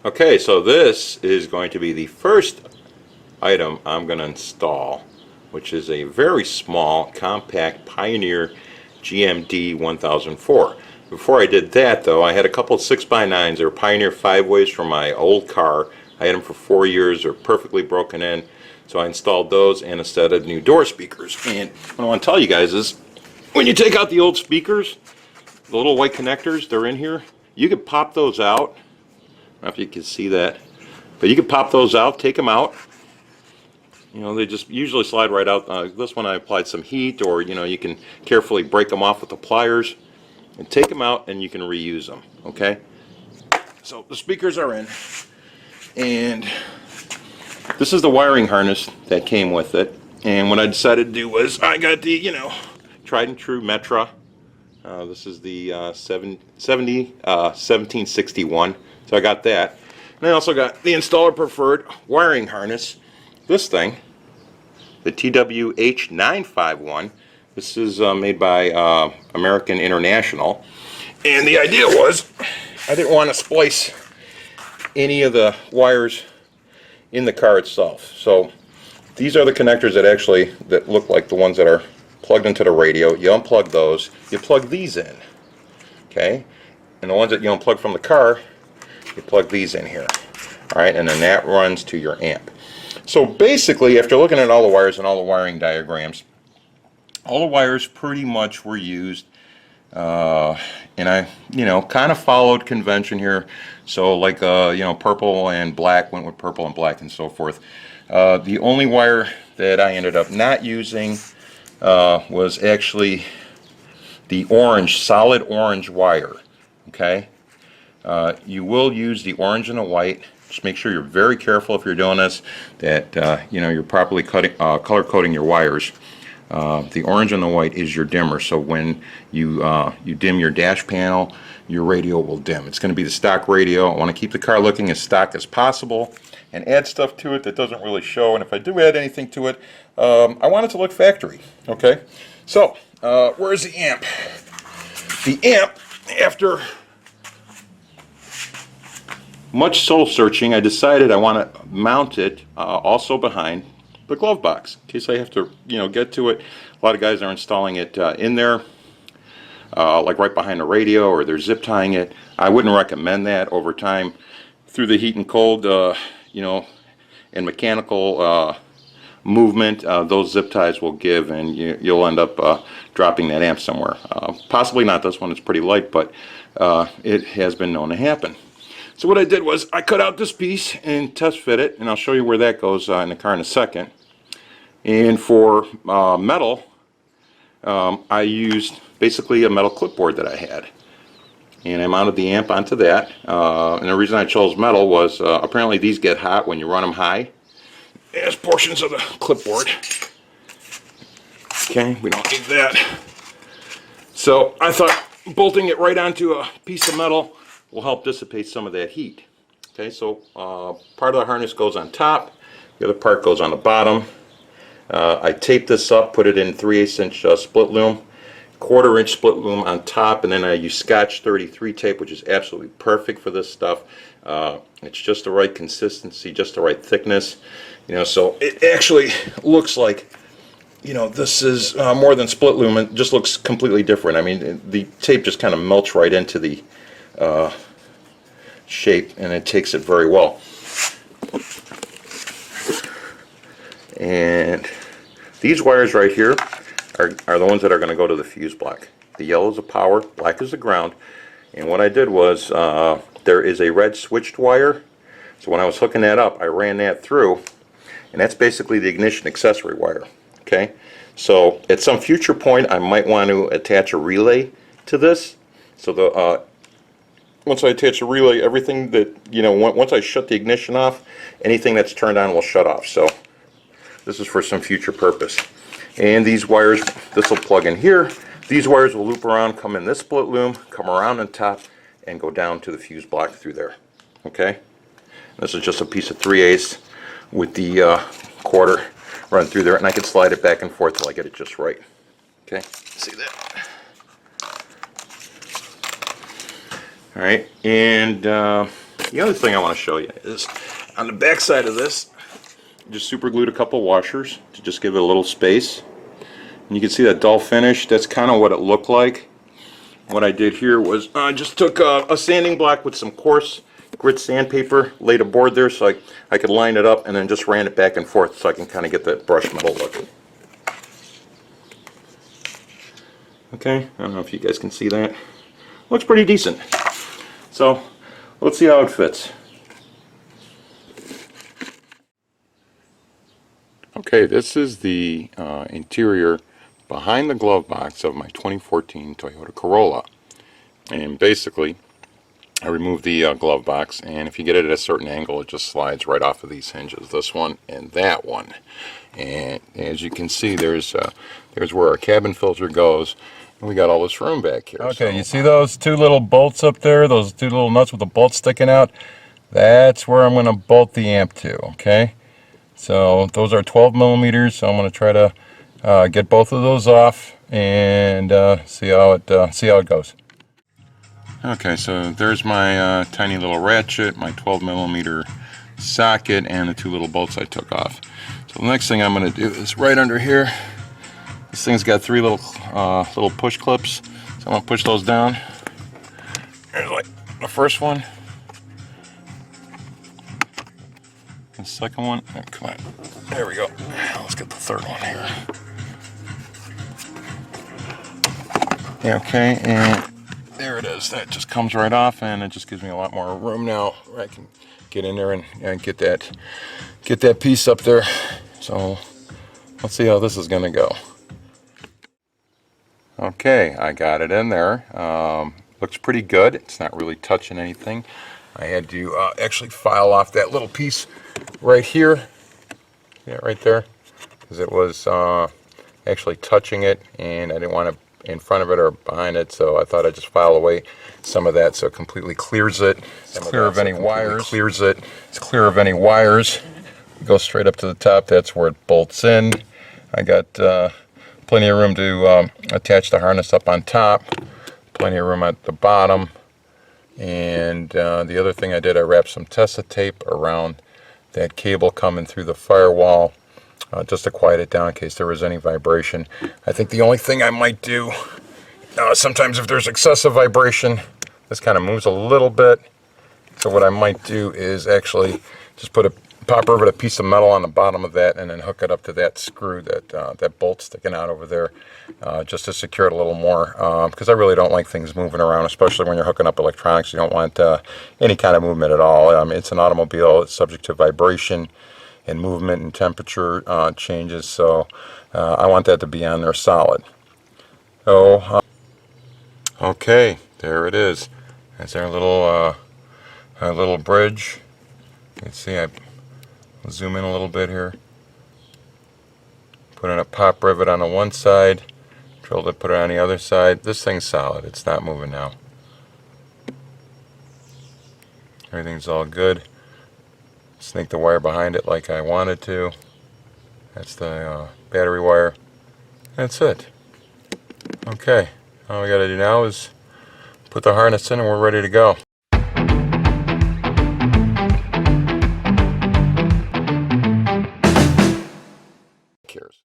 Okay, so this is going to be the first item I'm going to install, which is a very small, compact Pioneer GMD 1004. Before I did that, though, I had a couple of 6x9s. They were Pioneer 5-ways from my old car. I had them for 4 years. They're perfectly broken in. So I installed those and a set of new door speakers. And what I want to tell you guys is, when you take out the old speakers, the little white connectors, they're in here, you could pop those out. I don't know if you can see that, but you can pop those out, take them out. You know, they just usually slide right out. This one I applied some heat, or you can carefully break them off with the pliers and take them out, and you can reuse them. Okay, so the speakers are in, and this is the wiring harness that came with it. And what I decided to do was I got the tried and true Metra. This is the 1761. So I got that. And I also got the installer preferred wiring harness. This thing, the TWH951. This is made by American International. And the idea was I didn't want to splice any of the wires in the car itself. So these are the connectors that look like the ones that are plugged into the radio. You unplug those, you plug these in. Okay? And the ones that you unplug from the car, you plug these in here. Alright, and then that runs to your amp. So basically, after looking at all the wires and all the wiring diagrams, all the wires pretty much were used, and I kind of followed convention here. So like purple and black went with purple and black and so forth. The only wire that I ended up not using was actually the solid orange wire. Okay, you will use the orange and the white. Just make sure you're very careful if you're doing this, that you're properly color coding your wires. The orange and the white is your dimmer, so when you dim your dash panel, your radio will dim. It's going to be the stock radio. I want to keep the car looking as stock as possible and add stuff to it that doesn't really show. And if I do add anything to it, I want it to look factory. Okay, so where's the amp? The amp, after much soul searching, I decided I want to mount it also behind the glove box in case I have to get to it. A lot of guys are installing it in there, like right behind the radio, or they're zip tying it. I wouldn't recommend that. Over time, through the heat and cold and mechanical movement, those zip ties will give, and you'll end up dropping that amp somewhere. Possibly not this one, it's pretty light, but it has been known to happen. So what I did was I cut out this piece and test fit it, and I'll show you where that goes in the car in a second. And for metal, I used basically a metal clipboard that I had. And I mounted the amp onto that. And the reason I chose metal was apparently these get hot when you run them high. There's portions of the clipboard. Okay, we don't need that. So I thought bolting it right onto a piece of metal will help dissipate some of that heat. Okay, so part of the harness goes on top, the other part goes on the bottom. I taped this up, put it in 3/8 inch split loom, 1/4 inch split loom on top, and then I use Scotch 33 tape, which is absolutely perfect for this stuff. It's just the right consistency, just the right thickness. So it actually looks like this is more than split loom. It just looks completely different. I mean, the tape just kind of melts right into the shape, and it takes it very well. And these wires right here are the ones that are going to go to the fuse block. The yellow is the power, black is the ground. And what I did was there is a red switched wire, so when I was hooking that up, I ran that through, and that's basically the ignition accessory wire. Okay, so at some future point I might want to attach a relay to this, so the once I attach a relay, everything that once I shut the ignition off, anything that's turned on will shut off. So this is for some future purpose. And these wires, this will plug in here. These wires will loop around, come in this split loom, come around on top, and go down to the fuse block through there. Okay, this is just a piece of 3/8 with the quarter run through there, and I can slide it back and forth till I get it just right. Okay, see that? Alright, and The other thing I want to show you is on the back side of this, just super glued a couple washers to just give it a little space. And you can see that dull finish. That's kind of what it looked like. What I did here was I just took a sanding block with some coarse grit sandpaper, laid a board there so I could line it up, and then just ran it back and forth so I can kind of get that brushed metal look. Okay, I don't know if you guys can see that. Looks pretty decent. So let's see how it fits. Okay, this is the interior behind the glove box of my 2014 Toyota Corolla. And basically, I removed the glove box, and if you get it at a certain angle, it just slides right off of these hinges, this one and that one. And as you can see, there's where our cabin filter goes, and we got all this room back here. Okay, so you see those two little bolts up there, those two little nuts with the bolts sticking out? That's where I'm going to bolt the amp to, okay? So those are 12 millimeters, so I'm going to try to get both of those off and see how it goes. Okay, so there's my tiny little ratchet, my 12 millimeter socket, and the two little bolts I took off. So the next thing I'm going to do is right under here. This thing's got three little push clips, so I'm going to push those down. There's like the first one. The second one. Oh, come on. There we go. Let's get the third one here. Okay, and there it is. That just comes right off, and it just gives me a lot more room now where I can get in there and get that piece up there. So let's see how this is going to go. Okay, I got it in there. Looks pretty good. It's not really touching anything. I had to actually file off that little piece right here. Yeah, right there, because it was actually touching it, and I didn't want to in front of it or behind it, so I thought I'd just file away some of that so it completely clears it. It's clear of any wires. Clears it. It's clear of any wires. Go straight up to the top. That's where it bolts in. I got plenty of room to attach the harness up on top. Plenty of room at the bottom. And the other thing I did, I wrapped some Tessa tape around that cable coming through the firewall just to quiet it down in case there was any vibration. I think the only thing I might do, sometimes if there's excessive vibration, this kind of moves a little bit. So what I might do is actually just put a pop rivet, a piece of metal on the bottom of that, and then hook it up to that screw, that bolt sticking out over there, just to secure it a little more, because I really don't like things moving around, especially when you're hooking up electronics. You don't want any kind of movement at all. It's an automobile. It's subject to vibration and movement and temperature changes, so I want that to be on there solid. So okay, there it is. That's our little bridge. You can see I'll zoom in a little bit here. Put in a pop rivet on the one side, drilled it, put it on the other side. This thing's solid. It's not moving now. Everything's all good. Snake the wire behind it like I wanted to. That's the battery wire. That's it. Okay. All we got to do now is put the harness in and we're ready to go.